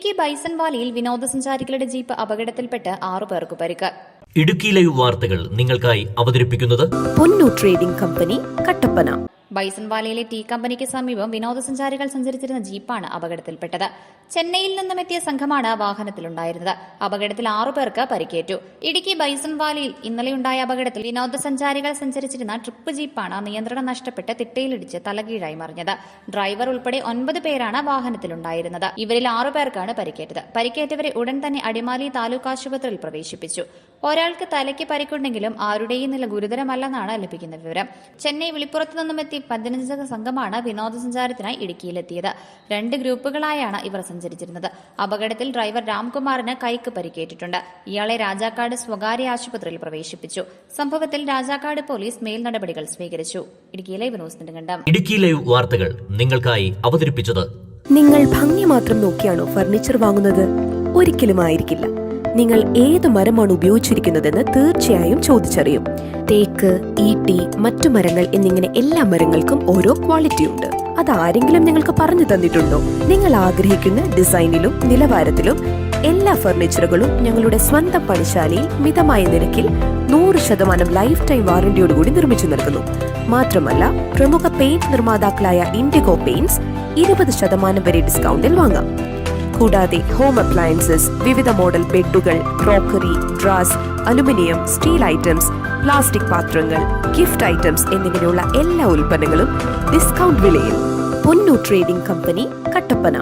Idukki bison വാലിയിൽ വിനോദസഞ്ചാരികളുടെ jeep അപകടത്തിൽപ്പെട്ട് 6 പേർക്ക് പരിക്ക്. ഇടുക്കി ലൈവ് വാർത്തകൾ നിങ്ങൾക്കായി അവതരിപ്പിക്കുന്നത് Ponnu trading company, Kattappana. Bison വാലിയിലെ ടീ കമ്പനിക്ക് സമീപം വിനോദസഞ്ചാരികൾ സഞ്ചരിച്ചിരുന്ന ജീപ്പാണ് അപകടത്തിൽപ്പെട്ടത്. ചെന്നൈയിൽ നിന്നുമെത്തിയ സംഘമാണ് വാഹനത്തിലുണ്ടായിരുന്നത്. അപകടത്തിൽ 6 പേർക്ക് പരിക്കേറ്റു. ഇടുക്കി ബൈസൺ വാലിയിൽ ഇന്നലെയുണ്ടായ അപകടത്തിൽ വിനോദസഞ്ചാരികൾ സഞ്ചരിച്ചിരുന്ന ട്രിപ്പ് ജീപ്പാണ് നിയന്ത്രണം നഷ്ടപ്പെട്ട് തിട്ടയിലിടിച്ച് തലകീഴായി മറിഞ്ഞത്. ഡ്രൈവർ ഉൾപ്പെടെ 9 പേരാണ് വാഹനത്തിലുണ്ടായിരുന്നത്. ഇവരിൽ 6 പേർക്കാണ് പരിക്കേറ്റത്. പരിക്കേറ്റവരെ ഉടൻ തന്നെ അടിമാലി താലൂക്ക് ആശുപത്രിയിൽ പ്രവേശിപ്പിച്ചു. ഒരാൾക്ക് തലയ്ക്ക് പരിക്കുണ്ടെങ്കിലും ആരുടെയും നില ഗുരുതരമല്ലെന്നാണ് ലഭിക്കുന്ന വിവരം. ചെന്നൈ വിളിപ്പുറത്തു നിന്നുമെത്തി 15 സംഘമാണ് വിനോദസഞ്ചാരത്തിനായി ഇടുക്കിയിലെത്തിയത്. 2 ഗ്രൂപ്പുകളായാണ് ഇവർ സഞ്ചരിച്ചിരുന്നത്. അപകടത്തിൽ ഡ്രൈവർ രാംകുമാറിന് കൈക്ക് പരിക്കേറ്റിട്ടുണ്ട്. ഇയാളെ രാജാക്കാട് സ്വകാര്യ ആശുപത്രിയിൽ പ്രവേശിപ്പിച്ചു. സംഭവത്തിൽ രാജാക്കാട് പോലീസ് മേൽ നടപടികൾ സ്വീകരിച്ചു. Idukki live news Nedumkandam. Idukki live വാർത്തകൾ നിങ്ങൾക്കായി അവതരിപ്പിച്ചത്. നിങ്ങൾ ഭംഗി മാത്രം നോക്കിയാണോ ഫർണിച്ചർ വാങ്ങുന്നത്? ഒരിക്കലും ആയിരിക്കില്ല. നിങ്ങൾ ഏത് മരമാണ് ഉപയോഗിച്ചിരിക്കുന്നതെന്ന് തീർച്ചയായും ചോദിച്ചറിയും. തേക്ക്, ഈട്ടി, മറ്റു മരങ്ങൾ എന്നിങ്ങനെ എല്ലാ മരങ്ങൾക്കും ഓരോ ക്വാളിറ്റി ഉണ്ട്. അതാരെങ്കിലും നിങ്ങൾക്ക് പറഞ്ഞു തന്നിട്ടുണ്ടോ? നിങ്ങൾ ആഗ്രഹിക്കുന്ന ഡിസൈനിലും നിലവാരത്തിലും എല്ലാ ഫർണിച്ചറുകളും ഞങ്ങളുടെ സ്വന്തം പണിശാലയിൽ മിതമായ നിരക്കിൽ 100% ലൈഫ് ടൈം വാറന്റിയോടുകൂടി നിർമ്മിച്ചു നൽകുന്നു. മാത്രമല്ല, പ്രമുഖ പെയിന്റ് നിർമ്മാതാക്കളായ ഇൻഡിഗോ പെയിന്റ്സ് 20% വരെ ഡിസ്കൗണ്ടിൽ വാങ്ങാം. കൂടാതെ ഹോം അപ്ലയൻസസ്, വിവിധ മോഡൽ ബെഡുകൾ, ക്രോക്കറി, ഡ്രാസ്, അലുമിനിയം, സ്റ്റീൽ ഐറ്റംസ്, പ്ലാസ്റ്റിക് പാത്രങ്ങൾ, ഗിഫ്റ്റ് ഐറ്റംസ് എന്നിങ്ങനെയുള്ള എല്ലാ ഉൽപ്പന്നങ്ങളും ഡിസ്കൗണ്ട് വിലയിൽ. പൊന്നു ട്രേഡിംഗ് കമ്പനി, കട്ടപ്പന.